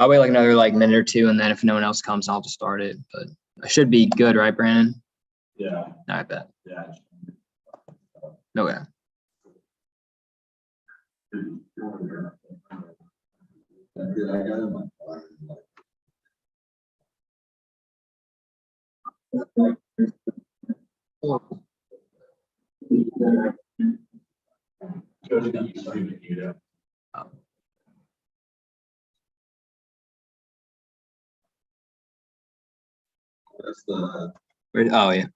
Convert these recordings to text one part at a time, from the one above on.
I'll wait like another like minute or two, and then if no one else comes, I'll just start it. But I should be good, right, Brandon? Yeah. I bet. Yeah. Okay. That's the. Oh yeah.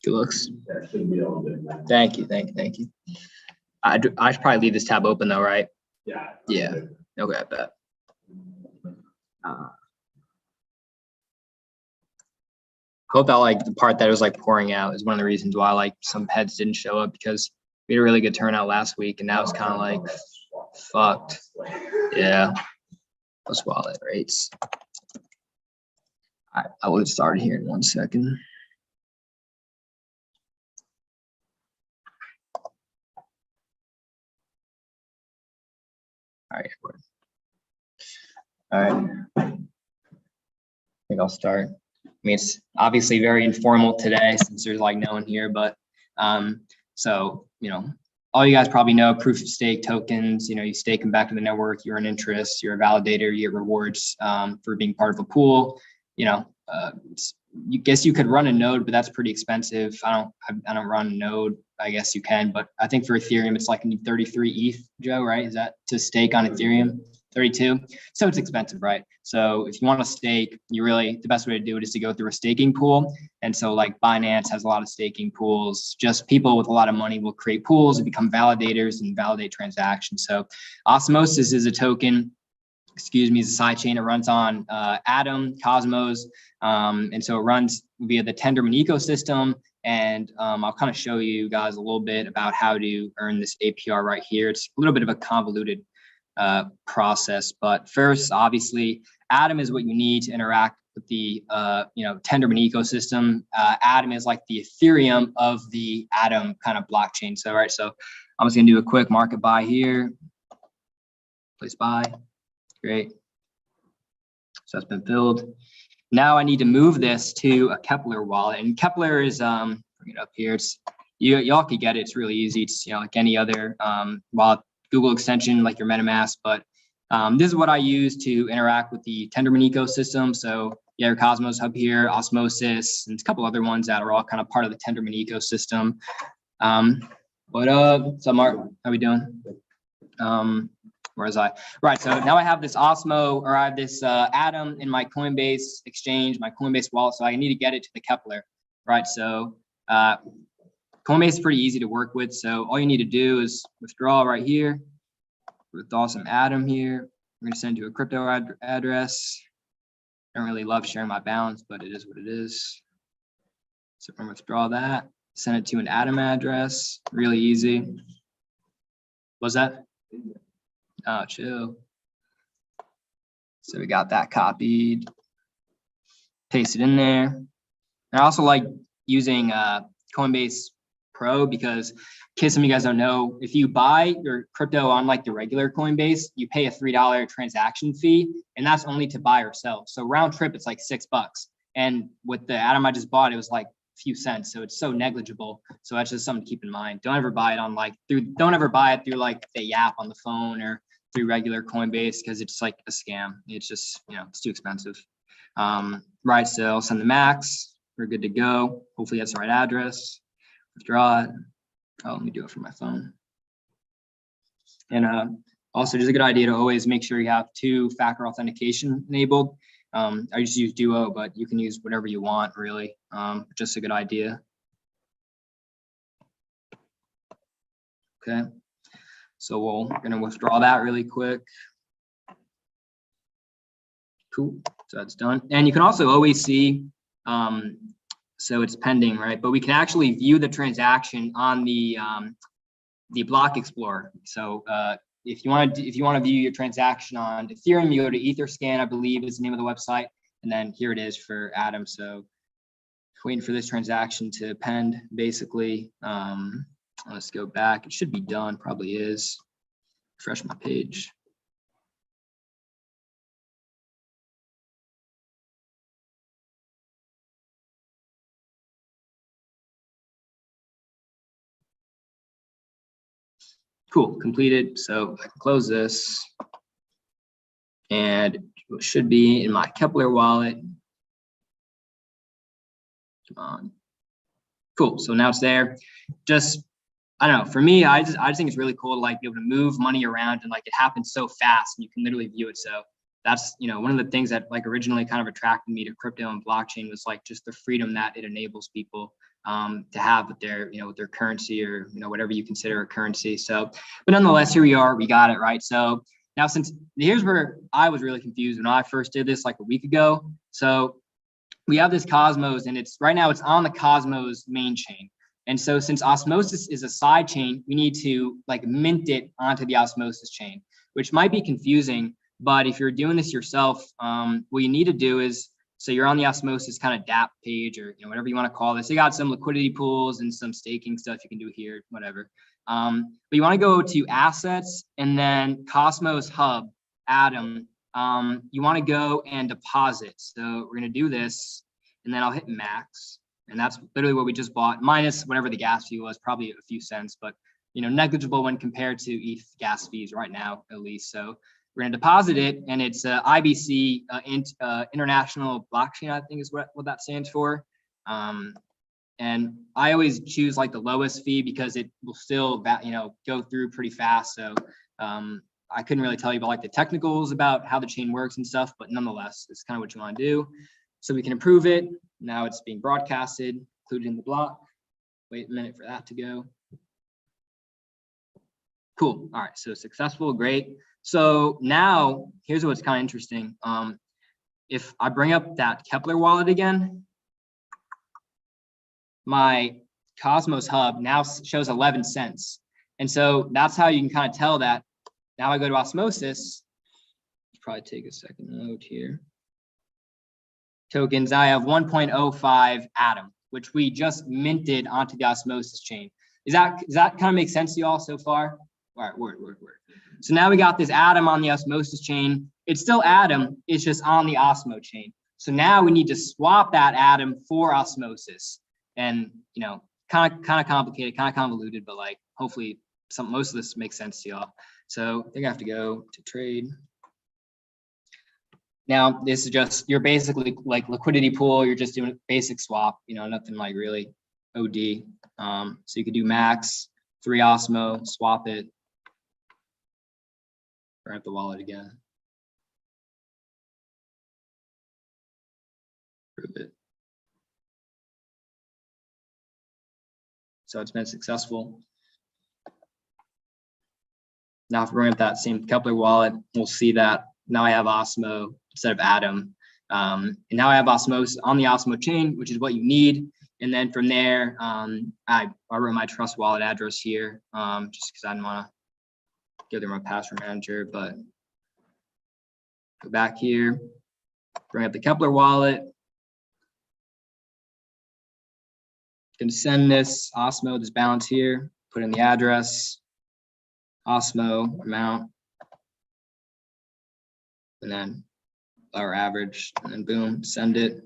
Good looks. That should be all good. Thank you. I should probably leave this tab open though, right? Yeah. Yeah. Okay, I bet. Hope that like the part that was like pouring out is one of the reasons why like some heads didn't show up, because we had a really good turnout last week, and now it's kind of like fucked. Yeah. Those wallet rates. I will get started here in 1 second. All right. All right. I think I'll start. I mean, it's obviously very informal today since there's like no one here, but so, you know, all you guys probably know proof of stake tokens, you know, you stake them back to the network, you're an interest, you're a validator, you get rewards for being part of a pool. You know, you guess you could run a node, but that's pretty expensive. I don't run a node. I guess you can, but I think for Ethereum, it's like 33 ETH, Joe, right? Is that to stake on Ethereum? 32. So it's expensive, right? So if you want to stake, the best way to do it is to go through a staking pool. And so like Binance has a lot of staking pools. Just people with a lot of money will create pools and become validators and validate transactions. So Osmosis is a token, is a sidechain. It runs on Atom, Cosmos. And so it runs via the Tendermint ecosystem. And I'll kind of show you guys a little bit about how to earn this APR right here. It's a little bit of a convoluted process, but first, obviously, Atom is what you need to interact with the Tendermint ecosystem. Atom is like the Ethereum of the Atom kind of blockchain. So I'm just gonna do a quick market buy here. Place buy. Great. So that's been filled. Now I need to move this to a Kepler wallet, and Kepler is bring it up here. It's y'all can get it. It's really easy. It's like any other wallet. Google extension like your MetaMask, but this is what I use to interact with the Tendermint ecosystem. So yeah, your Cosmos Hub here, Osmosis, and a couple other ones that are all kind of part of the Tendermint ecosystem. What up? What's up, Mark? How we doing? Where was I? Right, so now I have this I have this Atom in my Coinbase exchange, my Coinbase wallet, so I need to get it to the Kepler, right? So Coinbase is pretty easy to work with. So all you need to do is withdraw right here, withdraw some Atom here. I'm going to send you a crypto address. I don't really love sharing my balance, but it is what it is. So I'm going to withdraw that, send it to an Atom address. Really easy. What's that? Oh, chill. So we got that copied. Paste it in there. And I also like using Coinbase Pro, because in case some of you guys don't know, if you buy your crypto on like the regular Coinbase, you pay a $3 transaction fee, and that's only to buy or sell. So round trip, it's like $6. And with the Atom I just bought, it was like a few cents. So it's so negligible. So that's just something to keep in mind. Don't ever buy it on don't ever buy it through like the app on the phone or through regular Coinbase, because it's like a scam. It's just, it's too expensive. Right, so I'll send the max. We're good to go. Hopefully that's the right address. Withdraw it. Oh, let me do it from my phone. And also, just a good idea to always make sure you have two-factor authentication enabled. I just use Duo, but you can use whatever you want, really. Just a good idea. Okay, so we're gonna withdraw that really quick. Cool, so that's done. And you can also always see, so it's pending, right? But we can actually view the transaction on the block explorer. So if you want to view your transaction on Ethereum, you go to Etherscan, I believe is the name of the website, and then here it is for Atom. So waiting for this transaction to pend, basically. Let's go back. It should be done. Probably is. Refresh my page. Cool, completed. So I can close this. And it should be in my Kepler wallet. Come on. Cool, so now it's there. Just, I don't know, for me, I just think it's really cool to like be able to move money around and like it happens so fast and you can literally view it. So that's, you know, one of the things that like originally kind of attracted me to crypto and blockchain was like just the freedom that it enables people to have with their, you know, with their currency or, you know, whatever you consider a currency. So, but nonetheless, here we are, we got it, right? So now since here's where I was really confused when I first did this like a week ago. So we have this Cosmos and it's right now it's on the Cosmos main chain. And so since Osmosis is a side chain, we need to like mint it onto the Osmosis chain, which might be confusing. But if you're doing this yourself, what you need to do is, so you're on the Osmosis kind of DApp page or, you know, whatever you want to call this. They got some liquidity pools and some staking stuff you can do here, whatever. But you want to go to assets and then Cosmos Hub, Atom. You want to go and deposit. So we're going to do this and then I'll hit max. And that's literally what we just bought, minus whatever the gas fee was, probably a few cents, but you know, negligible when compared to ETH gas fees right now, at least. So we're going to deposit it, and it's IBC, International Blockchain, I think is what that stands for. And I always choose like the lowest fee because it will still, you know, go through pretty fast. So I couldn't really tell you about like the technicals about how the chain works and stuff, but nonetheless, it's kind of what you want to do. So we can approve it. Now it's being broadcasted, included in the block. Wait a minute for that to go. Cool. All right. So successful. Great. So now here's what's kind of interesting. If I bring up that Kepler wallet again, my Cosmos Hub now shows 11 cents. And so that's how you can kind of tell that. Now I go to Osmosis. Probably take a second note here. Tokens, I have 1.05 Atom, which we just minted onto the Osmosis chain. Does that kind of make sense to you all so far? All right, word. So now we got this Atom on the Osmosis chain. It's still Atom, it's just on the Osmo chain. So now we need to swap that Atom for Osmosis. And, you know, kind of complicated, kind of convoluted, but like hopefully most of this makes sense to y'all. So I think I have to go to trade. Now, this is just, you're basically like liquidity pool. You're just doing a basic swap, you know, nothing like really OD. So you could do max, 3 Osmo, swap it. Bring up the wallet again. Prove it. So it's been successful. Now if we bring up that same Kepler wallet, we'll see that now I have Osmo instead of Atom. And now I have Osmosis on the Osmo chain, which is what you need. And then from there, I wrote my trust wallet address here, just because I didn't want to give them my password manager, but go back here, bring up the Kepler wallet. Going to send this Osmo, this balance here, put in the address, Osmo amount, and then our average, and then boom, send it.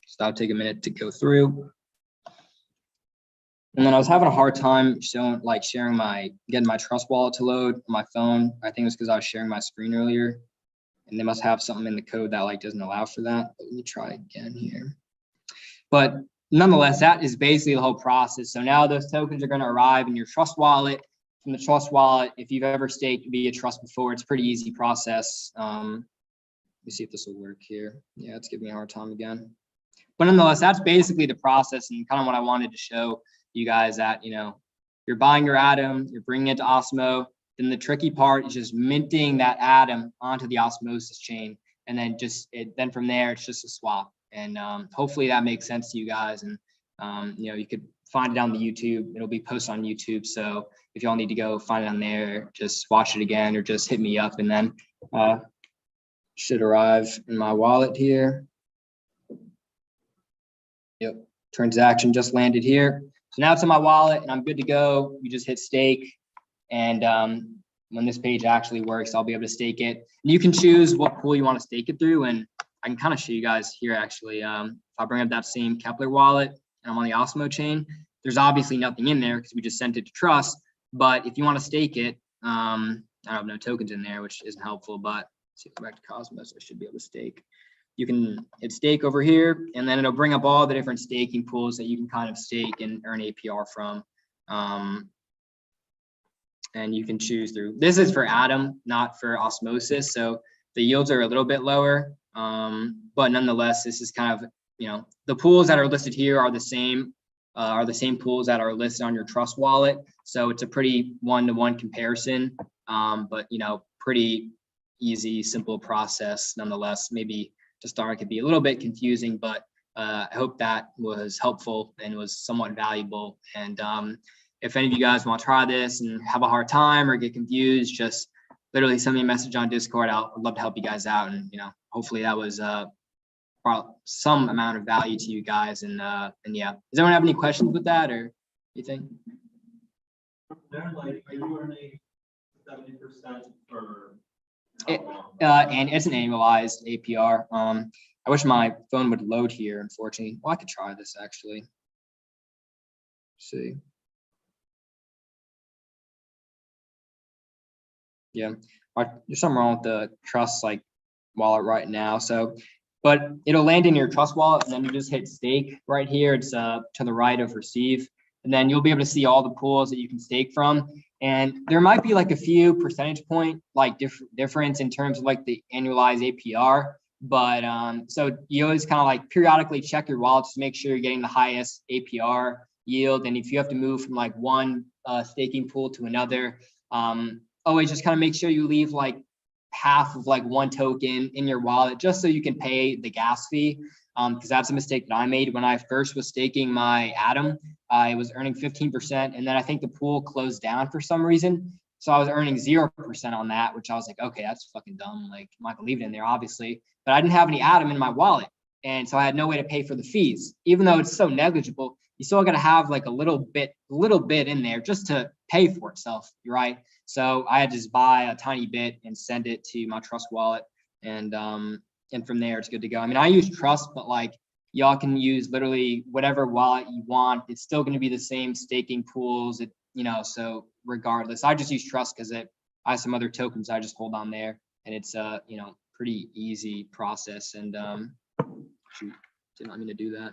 So that'll take a minute to go through. And then I was having a hard time getting my trust wallet to load on my phone. I think it was because I was sharing my screen earlier, and they must have something in the code that like doesn't allow for that. But let me try again here. But nonetheless, that is basically the whole process. So now those tokens are going to arrive in your trust wallet. From the trust wallet, if you've ever staked via trust before, it's a pretty easy process. Let me see if this will work here. Yeah, it's giving me a hard time again. But nonetheless, that's basically the process and kind of what I wanted to show you guys that, you know, you're buying your Atom, you're bringing it to Osmo. Then the tricky part is just minting that Atom onto the Osmosis chain. And then then from there, it's just a swap. And hopefully that makes sense to you guys. And, you know, you could find it on the YouTube. It'll be posted on YouTube. So if y'all need to go find it on there, just watch it again or just hit me up, and then should arrive in my wallet here. Yep, transaction just landed here. So now it's in my wallet and I'm good to go. You just hit stake. And when this page actually works, I'll be able to stake it. And you can choose what pool you want to stake it through. And I can kind of show you guys here actually. If I bring up that same Kepler wallet and I'm on the Osmo chain, there's obviously nothing in there because we just sent it to trust. But if you want to stake it, I have no tokens in there, which isn't helpful. But let's see, go back to Cosmos, I should be able to stake. You can hit stake over here, and then it'll bring up all the different staking pools that you can kind of stake and earn APR from. And you can choose through, this is for Atom, not for Osmosis. So the yields are a little bit lower, but nonetheless, this is kind of, the pools that are listed here are the same pools that are listed on your Trust wallet. So it's a pretty one-to-one comparison, but pretty easy, simple process nonetheless. Maybe to start, it could be a little bit confusing, but I hope that was helpful and was somewhat valuable. And if any of you guys want to try this and have a hard time or get confused, just literally send me a message on Discord. I'd love to help you guys out. And, hopefully that was brought some amount of value to you guys. And yeah, does anyone have any questions with that or anything? Like, are you earning 70% for? And it's an annualized APR. I wish my phone would load here, unfortunately. Well, I could try this actually. Let's see. Yeah, there's something wrong with the Trust wallet right now. So, but it'll land in your Trust wallet, and then you just hit stake right here. It's to the right of receive, and then you'll be able to see all the pools that you can stake from. And there might be a few percentage point difference in terms of the annualized APR. But so you always kind of periodically check your wallet to make sure you're getting the highest APR yield. And if you have to move from one staking pool to another, always just kind of make sure you leave half of one token in your wallet just so you can pay the gas fee. Because that's a mistake that I made when I first was staking my Atom. I was earning 15%, and then I think the pool closed down for some reason. So I was earning 0% on that, which I was like, okay, that's fucking dumb. I'm not gonna leave it in there, obviously. But I didn't have any Atom in my wallet. And so I had no way to pay for the fees. Even though it's so negligible, you still gotta have a little bit in there just to pay for itself, right? So I had to just buy a tiny bit and send it to my Trust wallet. And from there it's good to go. I mean, I use Trust, but y'all can use literally whatever wallet you want. It's still going to be the same staking pools, so regardless, I just use Trust because I have some other tokens I just hold on there, and it's pretty easy process. And shoot, didn't want me to do that.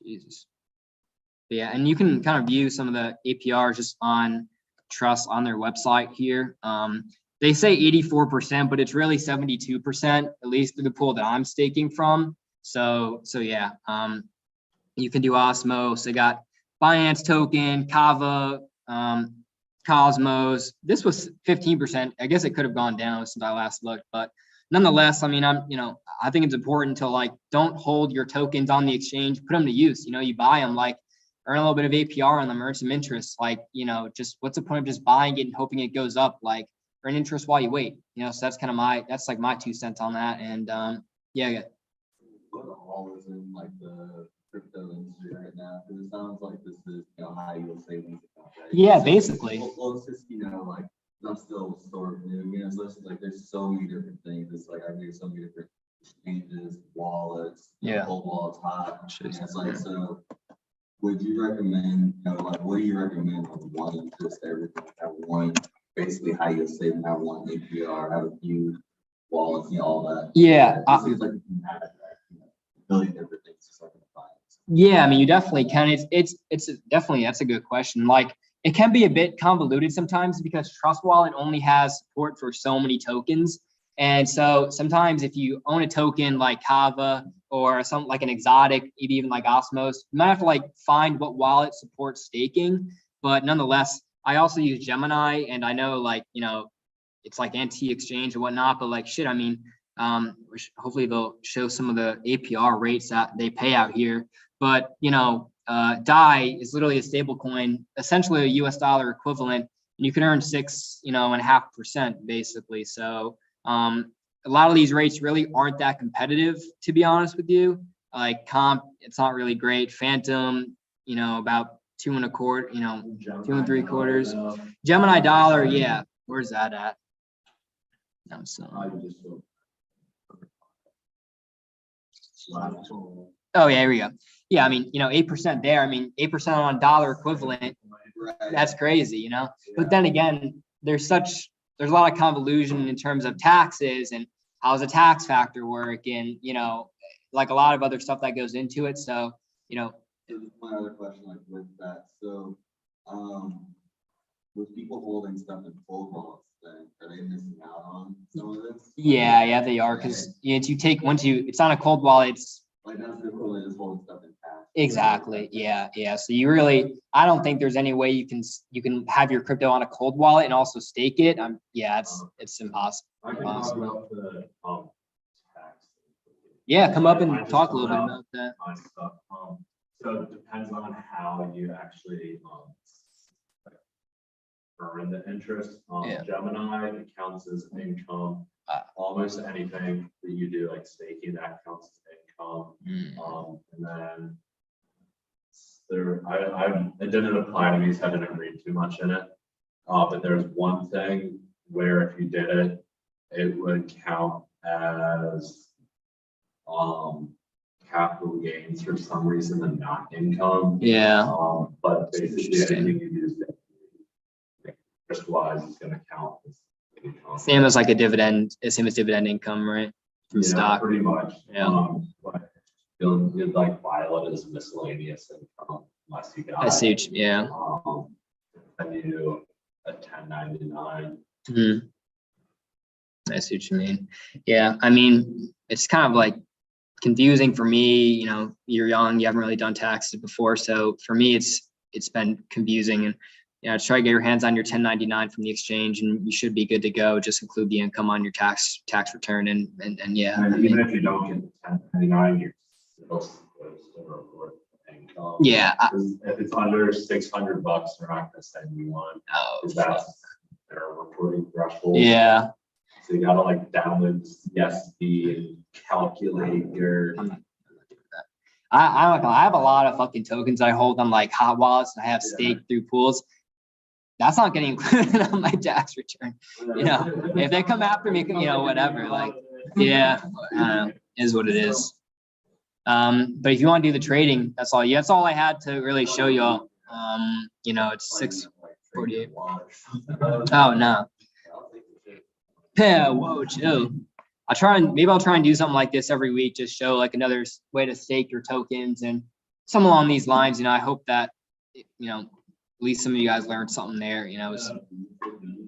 Jesus. But yeah, and you can kind of view some of the APRs just on Trust on their website here. They say 84%, but it's really 72%, at least through the pool that I'm staking from. So yeah, you can do Osmos. They got Binance token, Kava, Cosmos. This was 15%. I guess it could have gone down since I last looked, but nonetheless, I mean, I think it's important to don't hold your tokens on the exchange, put them to use. You buy them, earn a little bit of APR on them, earn some interest. Just what's the point of just buying it and hoping it goes up? Earn interest while you wait. So that's kind of my 2 cents on that. And yeah. What all is in the crypto industry right now? Because it sounds like this is high yield savings account, right? Yeah, basically. Well, it's just I'm still sort of new. So it's there's so many different things. It's I hear so many different exchanges, wallets, cold wallets, hot. It's so. Would you recommend, what do you recommend on one, just everything, have one, basically how you save, have one APR, have a few wallets, all that? Yeah. It seems like you can have a billion different things just in finance. Yeah, I mean, you definitely can. It's definitely, that's a good question. It can be a bit convoluted sometimes because Trust Wallet only has support for so many tokens. And so sometimes if you own a token like Kava or something like an exotic, maybe even Osmos, you might have to find what wallet supports staking. But nonetheless, I also use Gemini, and I know it's anti-exchange and whatnot, but shit, I mean, hopefully they'll show some of the APR rates that they pay out here. But DAI is literally a stable coin, essentially a US dollar equivalent, and you can earn 6.5% basically. So a lot of these rates really aren't that competitive, to be honest with you. Comp, it's not really great. Phantom, about 2.25, 2 3/4. Gemini dollar, yeah. Where's that at? No, so Oh yeah, here we go. Yeah, I mean, 8% there. I mean, 8% on dollar equivalent. That's crazy, But then again, there's a lot of convolution in terms of taxes and how does a tax factor work, and like a lot of other stuff that goes into it. So, my other question, like with that, so, with people holding stuff in cold wallets, then are they missing out on some of this? Yeah, they are, because it's on a cold wallet. It's Like that's the equivalent of holding stuff in cash. exactly. Yeah. So I don't think there's any way you can have your crypto on a cold wallet and also stake it. It's impossible. I can talk about the tax. Yeah, come up and talk a little bit about that. On stuff. So it depends on how you actually earn the interest. Gemini, it counts as income. Almost anything that you do, like staking, that counts as income. And then it didn't apply to me, so I didn't read too much in it. But there's one thing where if you did it, it would count as capital gains for some reason and not income. Yeah. But basically anything you do is risk-wise is going to count as income. Same as like a dividend, same as dividend income, right? From stock. Pretty much. Yeah. But you'd like file it as miscellaneous income unless you got. I see what yeah. And you do a 1099. I see what you mean. Yeah, I mean, it's kind of like confusing for me. You're young, you haven't really done taxes before, so for me, it's been confusing. And try to get your hands on your 1099 from the exchange, and you should be good to go. Just include the income on your tax return, and yeah. And even if you don't get the 1099, you're still report income. Yeah. If it's under $600, they're not going to send you one. Oh, that's their reporting threshold. Yeah. So you gotta download CSV and calculate your. I'm not doing that. I have a lot of fucking tokens I hold on like hot wallets. I have staked through pools. That's not getting included on my tax return. If they come after me, whatever. Like, yeah, is what it is. But if you want to do the trading, that's all. That's all I had to really show you all. It's 6:48. Oh no. Yeah, whoa, chill. Maybe I'll try and do something like this every week, just show like another way to stake your tokens and some along these lines. I hope that at least some of you guys learned something there.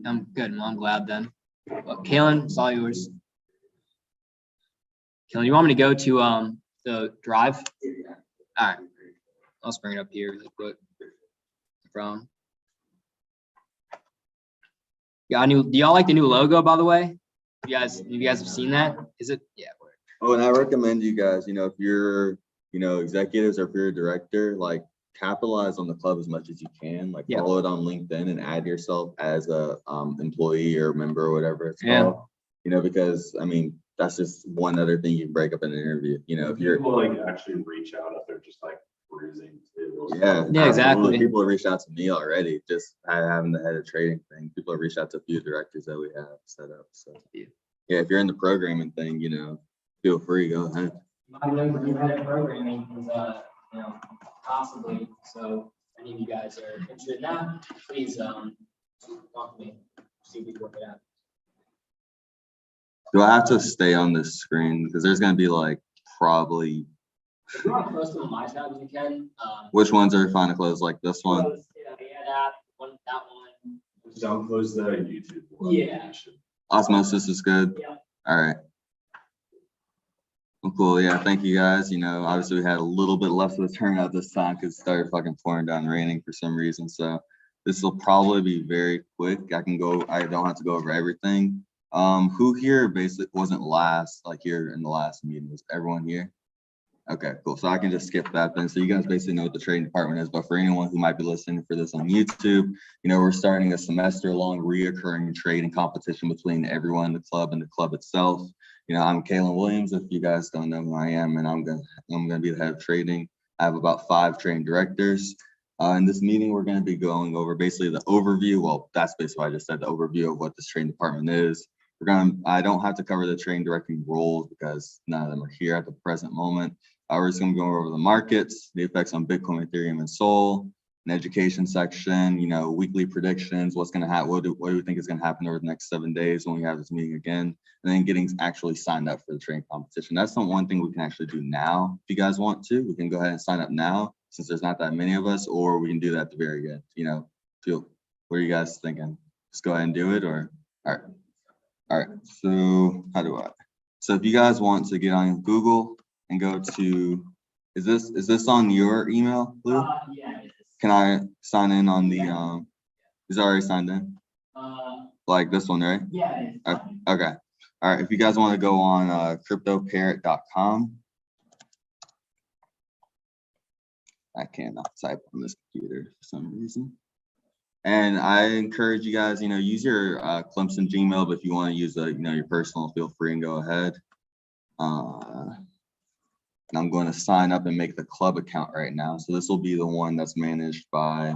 I'm good. Well, I'm glad then. But Kalen, it's all yours. Kalen, you want me to go to the drive? All right. I'll just bring it up here really quick. From. Yeah, do y'all like the new logo, by the way? You guys have seen that? Is it? Yeah. Oh, and I recommend you guys, if you're, executives or if you're a director, like capitalize on the club as much as you can. Like follow it on LinkedIn and add yourself as a employee or member or whatever it's called. Because I mean that's just one other thing you can break up in an interview. If you're people actually reach out if they're just cruising too. Yeah, exactly. People have reached out to me already, just having the head of trading thing. People have reached out to a few directors that we have set up. So yeah, if you're in the programming thing, feel free, go ahead. My number you had programming is possibly. So if any of you guys are interested in that, please talk to me. See if we can work it out. Do I have to stay on this screen? Because there's gonna be probably. If you want to close to my tabs, you can. Which ones are fine to close? Like this one? Yeah, that one. Don't close the YouTube one. Yeah. Osmosis is good. Yeah. All right. Well, cool. Yeah. Thank you guys. Obviously we had a little bit less of a turnout this time because it started fucking pouring down raining for some reason. So this will probably be very quick. I don't have to go over everything. Who here basically wasn't last, here in the last meeting? Was everyone here? Okay, cool. So I can just skip that then. So you guys basically know what the trading department is, but for anyone who might be listening for this on YouTube, we're starting a semester-long reoccurring trading competition between everyone in the club and the club itself. I'm Kalen Williams, if you guys don't know who I am, and I'm gonna be the head of trading. I have about 5 trading directors. In this meeting, we're gonna be going over basically the overview. Well, that's basically what I just said, the overview of what this trading department is. I don't have to cover the trading directing roles because none of them are here at the present moment. We're just going to go over the markets, the effects on Bitcoin, Ethereum, and Sol, an education section, weekly predictions, what's going to happen, what do we think is going to happen over the next 7 days when we have this meeting again, and then getting actually signed up for the trading competition. That's the one thing we can actually do now. If you guys want to, we can go ahead and sign up now since there's not that many of us, or we can do that at the very end. What are you guys thinking? Just go ahead and do it, or all right. So so if you guys want to get on Google and go to, is this on your email, Lou? Yeah, it is. Can I sign in on the, is it already signed in? Like this one, right? Yeah, it is. Okay. All right. If you guys want to go on cryptoparrot.com. I cannot type on this computer for some reason. And I encourage you guys, use your Clemson Gmail, but if you want to use your personal, feel free and go ahead. And I'm going to sign up and make the club account right now. So this will be the one that's managed by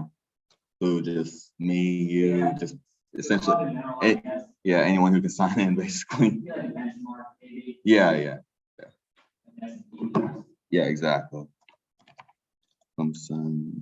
who? Just me, you, just essentially, anyone who can sign in, basically. Yeah, exactly. Clemson.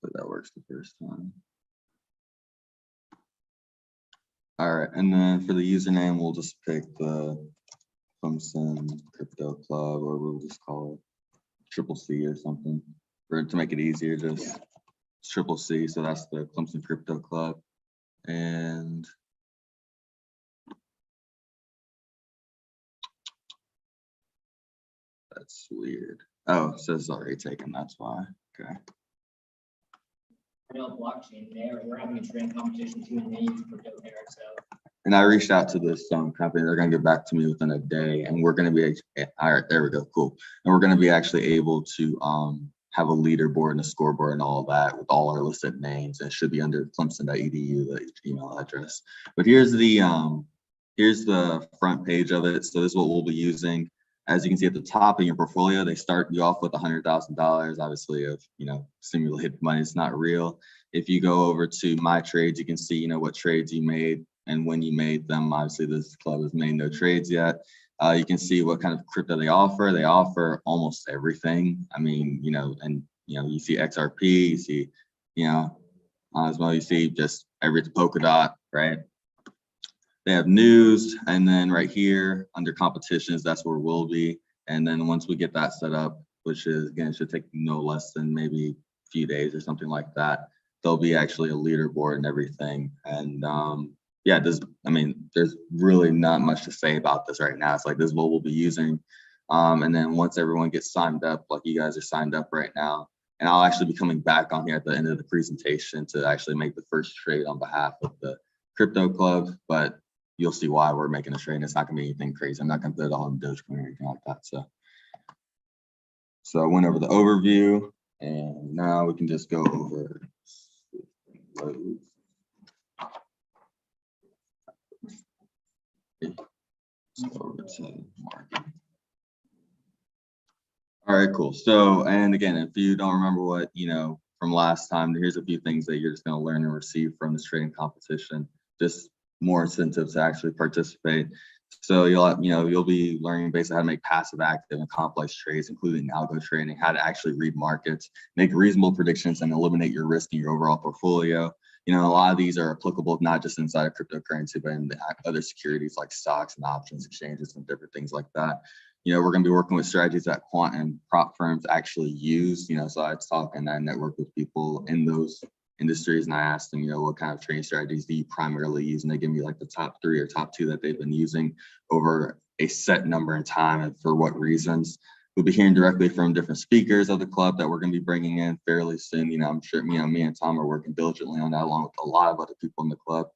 But that works the first time. All right, and then for the username, we'll just pick the Clemson Crypto Club, or we'll just call it CCC or something, to make it easier. Just CCC. So that's the Clemson Crypto Club, and that's weird. Oh, it says already taken. That's why. Okay. I know blockchain there. We're having a trading competition too, and they use crypto there. So. And I reached out to this company. They're going to get back to me within a day, and we're going to be all right. There we go. Cool. And we're going to be actually able to have a leaderboard and a scoreboard and all of that with all our listed names. And it should be under Clemson.edu, the email address. But here's the front page of it. So this is what we'll be using. As you can see at the top of your portfolio, they start you off with $100,000, obviously, of simulated money. It's not real. If you go over to My Trades, you can see what trades you made and when you made them. Obviously, this club has made no trades yet. You can see what kind of crypto they offer. They offer almost everything. I mean, you see XRP, you see, as well, you see just every polka dot, right? They have news, and then right here under competitions, that's where we'll be. And then once we get that set up, which is again should take no less than maybe a few days or something like that, there'll be actually a leaderboard and everything. And there's really not much to say about this right now. It's like this is what we'll be using. And then once everyone gets signed up, like you guys are signed up right now, and I'll actually be coming back on here at the end of the presentation to actually make the first trade on behalf of the crypto club. But you'll see why we're making a trade. It's not going to be anything crazy. I'm not going to put it all in Dogecoin or anything like that. So I went over the overview, and now we can just go over loads. Over to market. All right, cool. So, and again, if you don't remember what, from last time, here's a few things that you're just going to learn and receive from this trading competition. Just more incentives to actually participate. So you'll be learning basically how to make passive, active, and complex trades, including algo trading, how to actually read markets, make reasonable predictions, and eliminate your risk in your overall portfolio. A lot of these are applicable not just inside of cryptocurrency, but in the other securities like stocks and options exchanges and different things like that. We're going to be working with strategies that quant and prop firms actually use. So I talk and I network with people in those industries, and I asked them, what kind of trading strategies do you primarily use? And they give me like the top 3 or top 2 that they've been using over a set number in time and for what reasons. We'll be hearing directly from different speakers of the club that we're going to be bringing in fairly soon. I'm sure, me and Tom are working diligently on that along with a lot of other people in the club.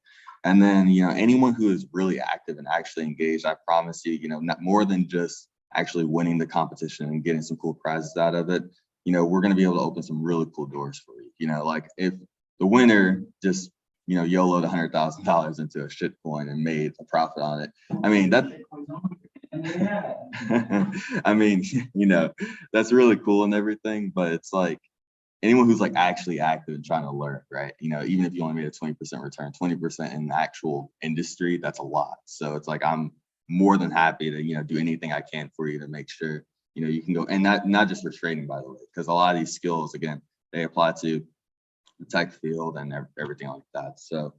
And then, anyone who is really active and actually engaged, I promise you, not more than just actually winning the competition and getting some cool prizes out of it, you know, we're going to be able to open some really cool doors for you. You know, like if the winner just, you know, YOLO'd $100,000 into a shit coin and made a profit on it. I mean, that, I mean, you know, that's really cool and everything, but it's like anyone who's like actually active and trying to learn, right? You know, even if you only made a 20% return, 20% in the actual industry, that's a lot. So it's like, I'm more than happy to, you know, do anything I can for you to make sure, you know, you can go, and not just for trading, by the way, because a lot of these skills, again, they apply to the tech field and everything like that. So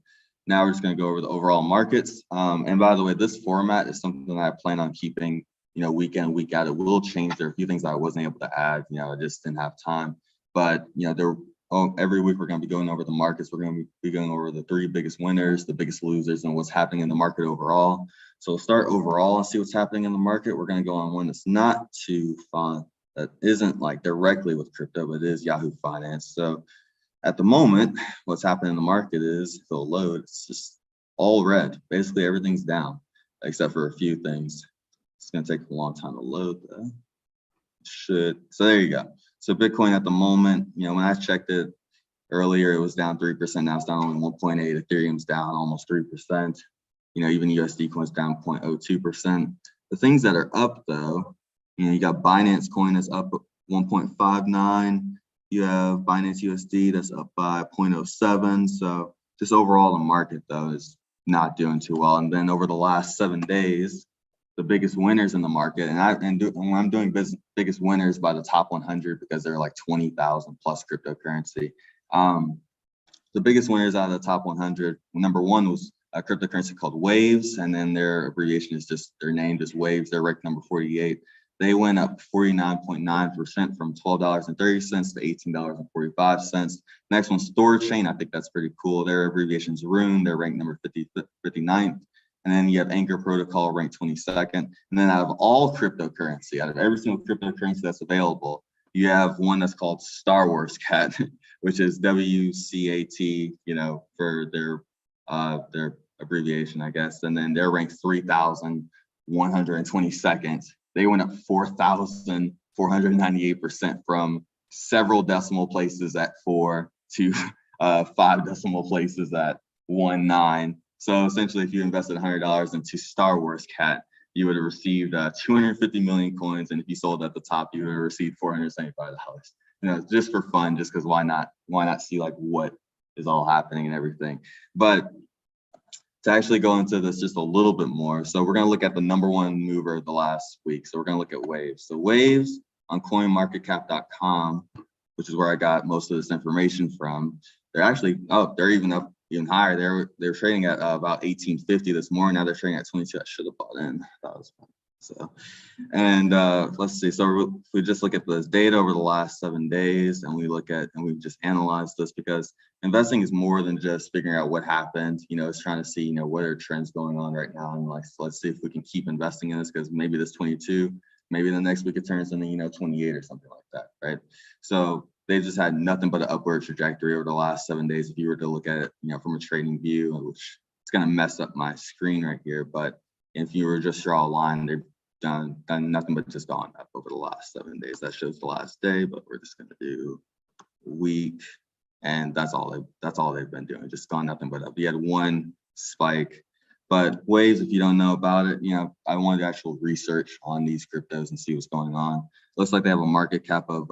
now we're just going to go over the overall markets. And by the way, this format is something that I plan on keeping, you know, week in, week out. It will change. There are a few things I wasn't able to add, you know, I just didn't have time. But, you know, every week we're going to be going over the markets. We're going to be going over the 3 biggest winners, the biggest losers, and what's happening in the market overall. So we'll start overall and see what's happening in the market. We're going to go on one that's not too fun, that isn't like directly with crypto, but it is Yahoo Finance. So at the moment, what's happening in the market is, if it'll load, it's just all red. Basically, everything's down, except for a few things. It's going to take a long time to load, though. So there you go. So Bitcoin at the moment, you know, when I checked it earlier, it was down 3%. Now it's down only 1.8. Ethereum's down almost 3%. You know, even USD coin's down 0.02%. The things that are up, though, you know, you got Binance coin is up 1.59. You have Binance USD that's up by 0.07. So just overall, the market, though, is not doing too well. And then over the last 7 days, the biggest winners in the market, and I'm doing biggest winners by the top 100 because they're like 20,000 plus cryptocurrency. The biggest winners out of the top 100, number one was a cryptocurrency called Waves, and then their abbreviation is just, their name is Waves. They're ranked number 48. They went up 49.9% from $12.30 to $18.45. Next one, StoreChain. I think that's pretty cool. Their abbreviation is Rune. They're ranked number 59th. And then you have Anchor Protocol ranked 22nd. And then out of all cryptocurrency, out of every single cryptocurrency that's available, you have one that's called Star Wars Cat, which is WCAT, you know, for their abbreviation, I guess. And then they're ranked 3,122nd. They went up 4,498% from several decimal places at 4 to 5 decimal places at 19. So essentially, if you invested $100 into Star Wars Cat, you would have received 250 million coins. And if you sold at the top, you would have received $475. You know, just for fun, just because why not see like what is all happening and everything. But to actually go into this just a little bit more, so we're going to look at the number one mover of the last week. So we're going to look at Waves. So Waves on coinmarketcap.com, which is where I got most of this information from, they're actually up. They're even up even higher. They're trading at about 1850 this morning. Now they're trading at 22. I should have bought in. That was fun. So, and let's see. So if we just look at this data over the last 7 days, and we just analyze this, because investing is more than just figuring out what happened. You know, it's trying to see, you know, what are trends going on right now, and like, let's see if we can keep investing in this, because maybe this 22, maybe the next week it turns into, you know, 28 or something like that, right? So they just had nothing but an upward trajectory over the last 7 days. If you were to look at it, you know, from a trading view, which it's going to mess up my screen right here, but if you were just draw a line, they've done nothing but just gone up over the last 7 days. That shows the last day, but we're just going to do week, and that's all they've been doing. Just gone nothing but up. You had one spike. But Waves, if you don't know about it, you know, I wanted actual research on these cryptos and see what's going on. Looks like they have a market cap of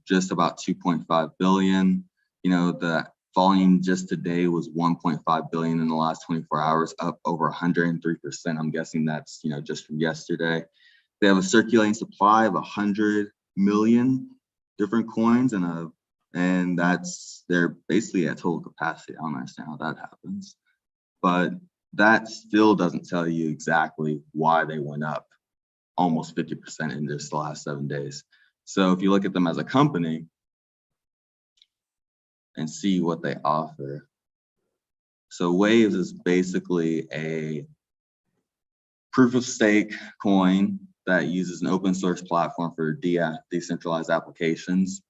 just about 2.5 billion. You know, the volume just today was 1.5 billion in the last 24 hours, up over 103%. I'm guessing that's, you know, just from yesterday. They have a circulating supply of 100 million different coins, and that's, they're basically at total capacity. I don't understand how that happens, but that still doesn't tell you exactly why they went up almost 50% in just the last 7 days. So if you look at them as a company and see what they offer. So Waves is basically a proof of stake coin that uses an open source platform for decentralized applications.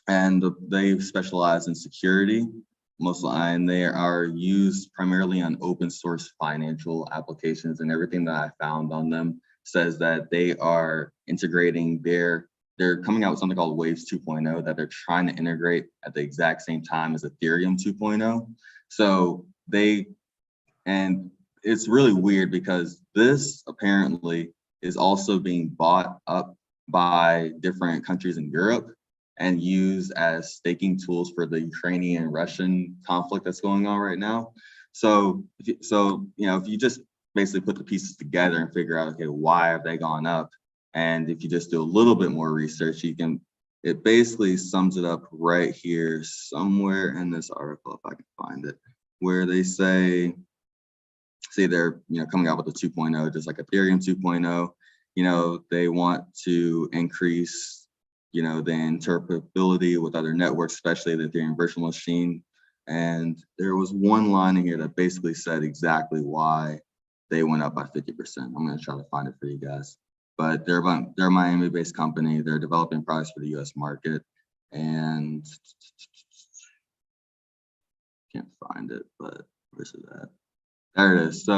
And they specialize in security. And they are used primarily on open source financial applications, and everything that I found on them says that they are integrating they're coming out with something called Waves 2.0 that they're trying to integrate at the exact same time as Ethereum 2.0. So and it's really weird because this apparently is also being bought up by different countries in Europe and used as staking tools for the Ukrainian-Russian conflict that's going on right now. So if you just basically put the pieces together and figure out, okay, why have they gone up? And if you just do a little bit more research, it basically sums it up right here somewhere in this article, if I can find it, where they say they're coming out with a 2.0, just like Ethereum 2.0. They want to increase the interoperability with other networks, especially the Ethereum virtual machine. And there was one line in here that basically said exactly why they went up by 50%. I'm going to try to find it for you guys. But they're a Miami-based company. They're developing products for the U.S. market, and can't find it. But where's it at? There it is.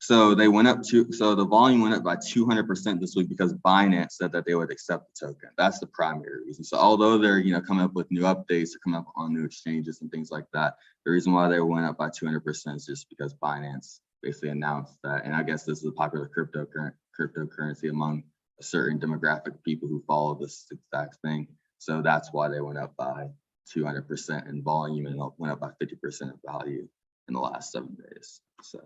So they went up so the volume went up by 200% this week because Binance said that they would accept the token. That's the primary reason. So although they're coming up with new updates, they're coming up on new exchanges and things like that, the reason why they went up by 200% is just because Binance basically announced that. And I guess this is a popular cryptocurrency among a certain demographic of people who follow this exact thing. So that's why they went up by 200% in volume and went up by 50% in value in the last 7 days. So,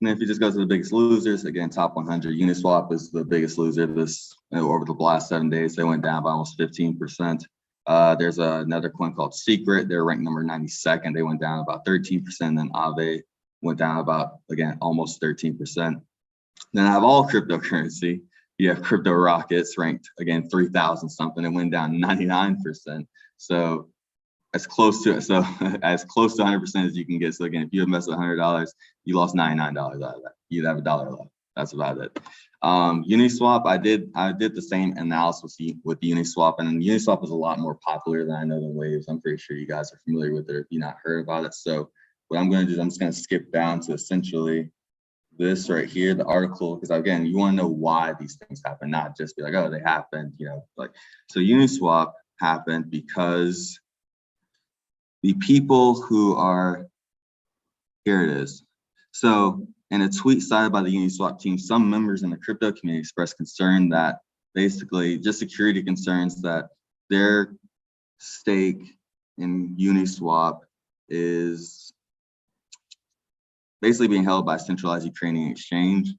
and if you just go to the biggest losers, again, top 100, Uniswap is the biggest loser over the last 7 days. They went down by almost 15%. There's another coin called Secret. They're ranked number 92nd. They went down about 13%. Then Aave went down about, again, almost 13%. Then I have all cryptocurrency. You have Crypto Rockets ranked, again, 3,000 something. It went down 99%. So as close to 100% as you can get. So again, if you invested $100, you lost $99 out of that. You'd have $1 left. That's about it. Uniswap, I did the same analysis with Uniswap, and Uniswap is a lot more popular than I know than Waves. I'm pretty sure you guys are familiar with it if you've not heard about it. So what I'm going to do is I'm just going to skip down to essentially this right here, the article, because again, you want to know why these things happen, not just be like, oh, they happened, so Uniswap happened because the people who are, here it is. So in a tweet cited by the Uniswap team, some members in the crypto community expressed concern that basically just security concerns that their stake in Uniswap is basically being held by a centralized Ukrainian exchange.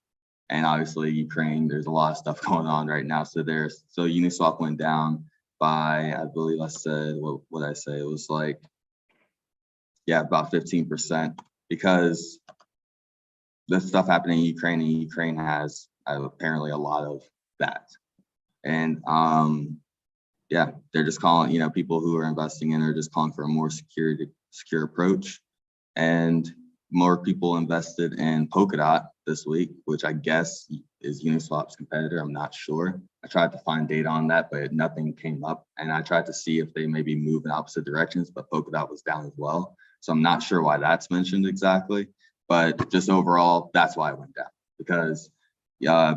And obviously Ukraine, there's a lot of stuff going on right now. So Uniswap went down by, I believe I said, what I say? It was like, yeah, about 15%, because the stuff happening in Ukraine, and Ukraine has apparently a lot of that. And yeah, they're just calling, people who are investing in are just calling for a more secure approach. And more people invested in Polkadot this week, which I guess is Uniswap's competitor. I'm not sure. I tried to find data on that, but nothing came up. And I tried to see if they maybe move in opposite directions, but Polkadot was down as well. So I'm not sure why that's mentioned exactly, but just overall, that's why it went down, because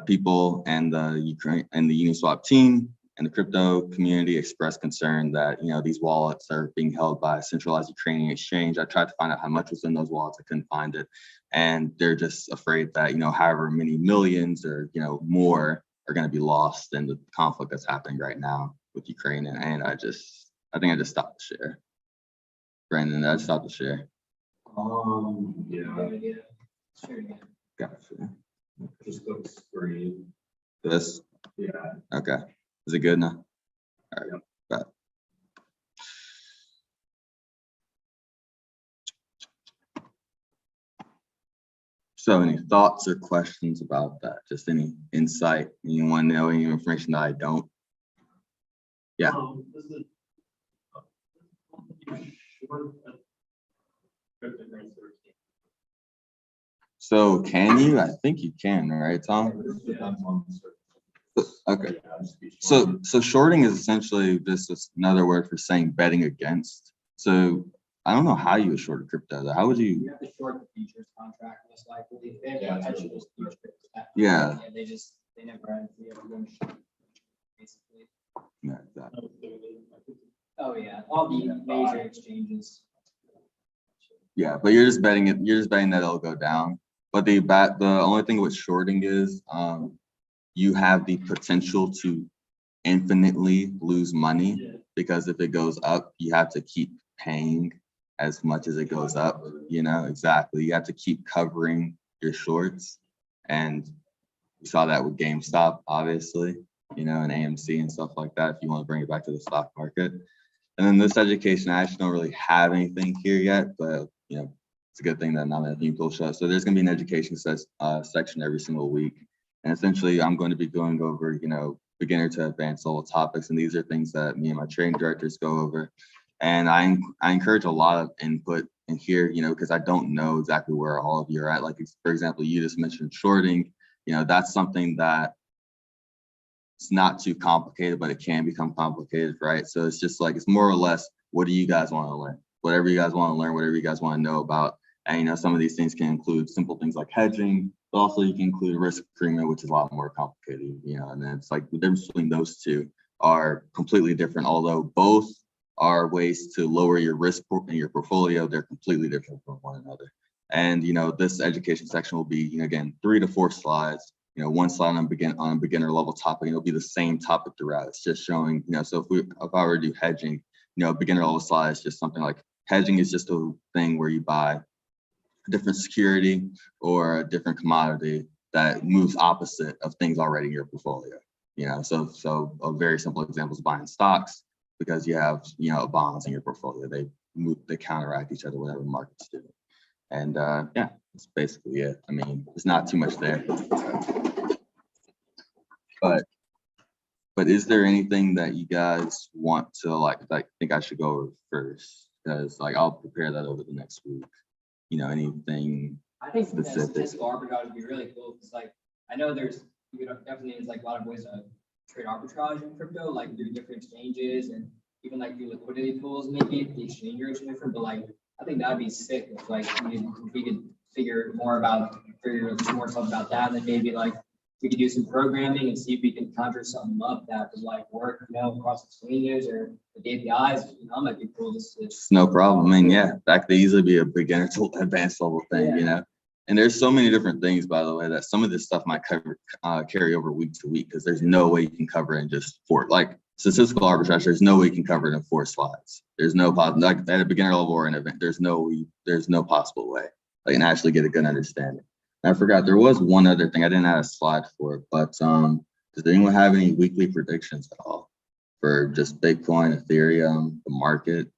people and the Uniswap team and the crypto community expressed concern that, these wallets are being held by a centralized Ukrainian exchange. I tried to find out how much was in those wallets. I couldn't find it. And they're just afraid that, however many millions or, more are going to be lost in the conflict that's happening right now with Ukraine. And I think I just stopped the share. Brandon, I stopped the share. Yeah. Sure, yeah. Gotcha. Just go to screen. This? Yeah. Okay. Is it good now? All right. Bet. So any thoughts or questions about that? Just any insight? You want to know any information that I don't? Yeah. This is short cryptocurrency. So can you? I think you can, right, Tom? Okay. So shorting is essentially just another word for saying betting against. So I don't know how you would short a crypto. How would you? You have to short the futures contract most likely. They have potential futures. Yeah. They never had to be able to go short, basically. Yeah, exactly. Oh, yeah, all the major exchanges. Yeah, but you're just betting it. You're just betting that it'll go down. But the only thing with shorting is you have the potential to infinitely lose money because if it goes up, you have to keep paying as much as it goes up. You know, exactly. You have to keep covering your shorts, and we saw that with GameStop, obviously. You know, and AMC and stuff like that. If you want to bring it back to the stock market. And then this education, I actually don't really have anything here yet, but you know, it's a good thing that not many people show. So there's going to be an education section every single week, and essentially, I'm going to be going over, you know, beginner to advanced level topics, and these are things that me and my training directors go over. And I encourage a lot of input in here, you know, because I don't know exactly where all of you are at. Like for example, you just mentioned shorting. You know, that's something that it's not too complicated, but it can become complicated, right? So it's just like, it's more or less, what do you guys want to learn? Whatever you guys want to learn, whatever you guys want to know about. And, you know, some of these things can include simple things like hedging, but also you can include risk premium, which is a lot more complicated, you know, and then it's like the difference between those two are completely different, although both are ways to lower your risk in your portfolio. They're completely different from one another. And, you know, this education section will be, you know, again, 3 to 4 slides. You know, one slide on a beginner level topic, and it'll be the same topic throughout. It's just showing, you know, so if I were to do hedging, you know, beginner level slide is just something like hedging is just a thing where you buy a different security or a different commodity that moves opposite of things already in your portfolio. You know, so a very simple example is buying stocks because you have, you know, bonds in your portfolio. They counteract each other, whatever markets do. And yeah, that's basically it. I mean, there's not too much there. But is there anything that you guys want to like think I should go over first? Because like I'll prepare that over the next week. You know, anything I think specific? statistical arbitrage would be really cool because, like, I know definitely there's like a lot of ways to trade arbitrage in crypto, like through different exchanges and even like through liquidity pools. Maybe the exchange rates are different, but like I think that'd be sick if like we could figure more stuff about that, and then maybe like we could do some programming and see if we can conjure something up that would like work, you know, across exchanges or the APIs. You know, might be cool to switch. No problem. I mean, yeah, that could easily be a beginner to advanced level thing, yeah. You know. And there's so many different things, by the way, that some of this stuff might carry over week to week because there's no way you can cover it in just 4, like statistical arbitrage. There's no way you can cover it in 4 slides. There's no like at a beginner level or an event. There's no possible way like and actually get a good understanding. And I forgot there was one other thing I didn't have a slide for, but does anyone have any weekly predictions at all for just Bitcoin, Ethereum, the market?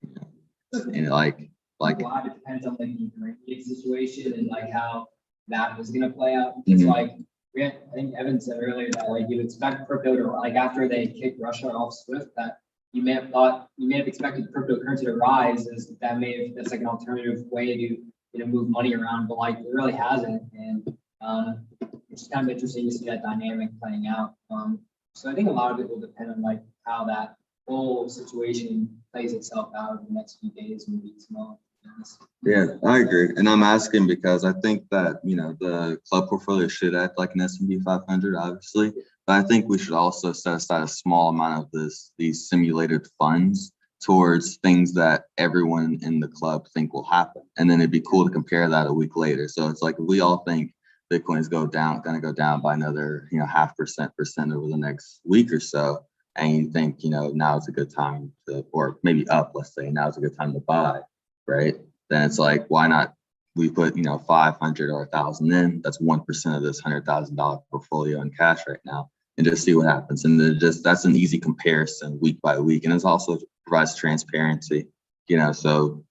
You know, and like. A lot, it depends on like the Ukrainian situation and like how that is going to play out. It's like I think Evan said earlier that like you expect crypto to like after they kick Russia off SWIFT that you may have expected cryptocurrency to rise as that's like an alternative way to move money around, but like it really hasn't, and it's just kind of interesting to see that dynamic playing out. So I think a lot of it will depend on like how that whole situation plays itself out in the next few days and weeks. Yeah, I agree. And I'm asking because I think that, you know, the club portfolio should act like an S&P 500, obviously. But I think we should also set aside a small amount of these simulated funds towards things that everyone in the club think will happen. And then it'd be cool to compare that a week later. So it's like, if we all think Bitcoin is going to go down by another, 0.5% over the next week or so. And you think, now is a good time to, or maybe up, let's say, now is a good time to buy. Right, then it's like, why not we put 500 or 1,000 in? That's 1% of this $100,000 portfolio in cash right now, and just see what happens. And then that's an easy comparison week by week, and it also provides transparency. So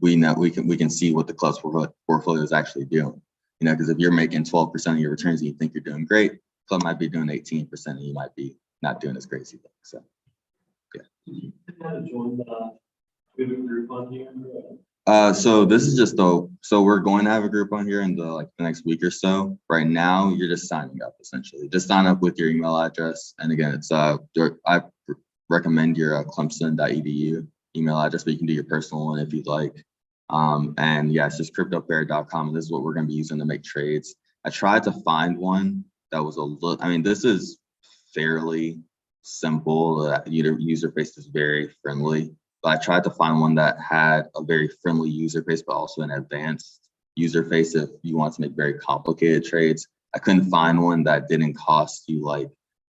we know we can see what the club's portfolio is actually doing. Because if you're making 12% of your returns and you think you're doing great, the club might be doing 18%, and you might be not doing as crazy thing. So, yeah. We have a group on here. So this is just so we're going to have a group on here in the next week or so. Right now, you're just signing up essentially. Just sign up with your email address. And again, it's I recommend your Clemson.edu email address, but you can do your personal one if you'd like. And yeah, it's just cryptopair.com. And this is what we're going to be using to make trades. I tried to find one that was a little, I mean, this is fairly simple. The user face is very friendly, but I tried to find one that had a very friendly user face, but also an advanced user face if you want to make very complicated trades. I couldn't find one that didn't cost you like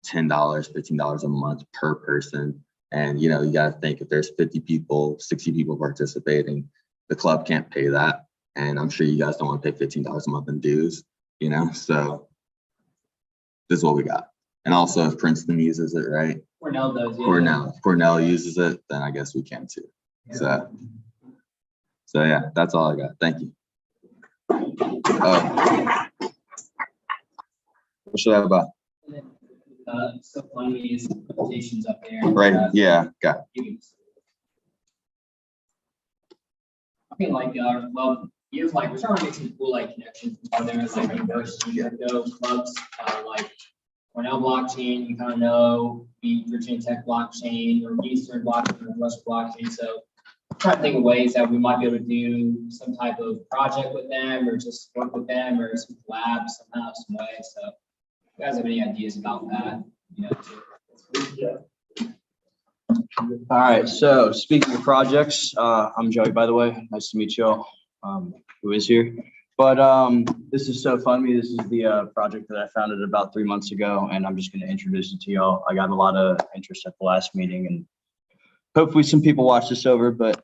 $10, $15 a month per person. And, you know, you got to think if there's 50 people, 60 people participating, the club can't pay that. And I'm sure you guys don't want to pay $15 a month in dues, you know, so this is what we got. And also if Princeton uses it, right? Cornell does. Yeah. If Cornell uses it, then I guess we can too. So yeah, that's all I got. Thank you. What should I have about? So funny is presentations up there. Right. Yeah. Got it. Okay, like our club, years like we're trying to make some cool like connections. There's like university crypto clubs, like Cornell blockchain. You kind of know the Virginia Tech blockchain or Eastern blockchain or West blockchain. So trying to think of ways that we might be able to do some type of project with them, or just work with them, or some collab somehow, some way. So, if you guys have any ideas about that? You know, All right, so speaking of projects, I'm Joey, by the way. Nice to meet y'all, who is here. But this is So Fund Me. This is the project that I founded about 3 months ago, and I'm just going to introduce it to y'all. I got a lot of interest at the last meeting, and hopefully some people watch this over. But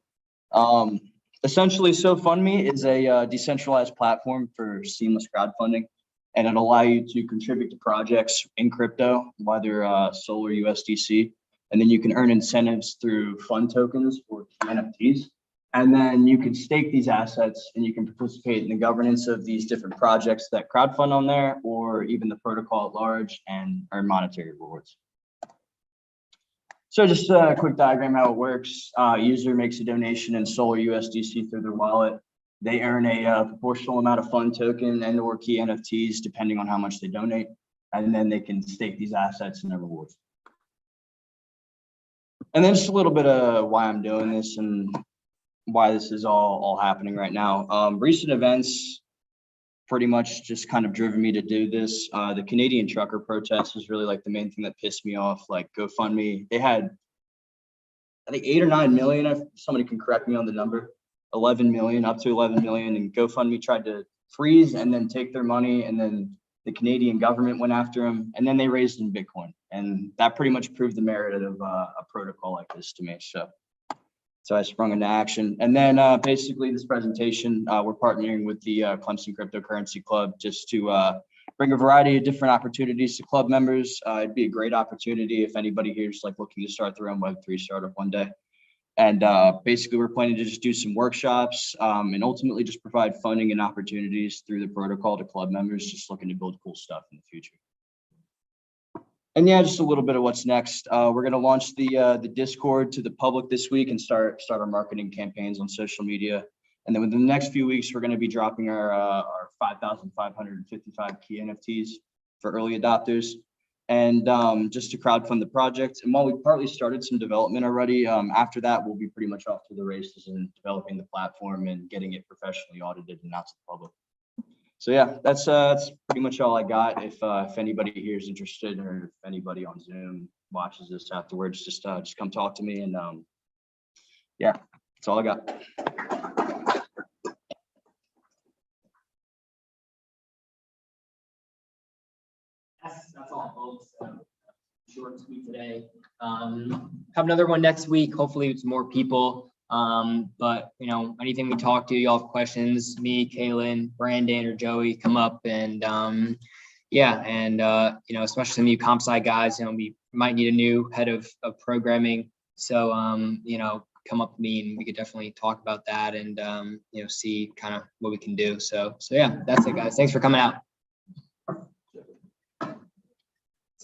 essentially, So Fund Me is a decentralized platform for seamless crowdfunding, and it'll allow you to contribute to projects in crypto, whether Sol or USDC. And then you can earn incentives through fund tokens or NFTs. And then you can stake these assets and you can participate in the governance of these different projects that crowdfund on there, or even the protocol at large, and earn monetary rewards. So just a quick diagram how it works. User makes a donation in Sol or USDC through their wallet. They earn a proportional amount of fund token and or key NFTs depending on how much they donate. And then they can stake these assets and their rewards. And then just a little bit of why I'm doing this and why this is all happening right now. Recent events pretty much just kind of driven me to do this. The Canadian trucker protest was really like the main thing that pissed me off. Like GoFundMe, they had, I think 8 or 9 million, if somebody can correct me on the number, 11 million, up to 11 million. And GoFundMe tried to freeze and then take their money. And then the Canadian government went after them, and then they raised in Bitcoin. And that pretty much proved the merit of a protocol like this to me. So I sprung into action. And then basically this presentation, we're partnering with the Clemson Cryptocurrency Club just to bring a variety of different opportunities to club members. It'd be a great opportunity if anybody here is like looking to start their own Web3 startup one day. And basically we're planning to just do some workshops and ultimately just provide funding and opportunities through the protocol to club members just looking to build cool stuff in the future. And yeah, just a little bit of what's next. We're going to launch the Discord to the public this week and start our marketing campaigns on social media. And then within the next few weeks, we're going to be dropping our 5,555 key NFTs for early adopters, and just to crowdfund the project. And while we partly started some development already, after that, we'll be pretty much off to the races in developing the platform and getting it professionally audited and out to the public. So yeah, that's pretty much all I got. If anybody here is interested, or if anybody on Zoom watches this afterwards, just come talk to me. And yeah, that's all I got. That's all, folks. Short and sweet today. Have another one next week. Hopefully it's more people. But you know, anything we talk to, y'all have questions, me, Kaylin, Brandon, or Joey, come up. And yeah, and you know, especially some of you comp sci guys, you know, we might need a new head of programming. So you know, come up to me and we could definitely talk about that and you know, see kind of what we can do. So yeah, that's it, guys. Thanks for coming out.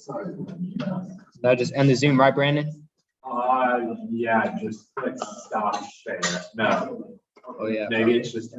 Did I just end the Zoom, right, Brandon? Yeah, just click stop share. No. Oh yeah. Maybe it's just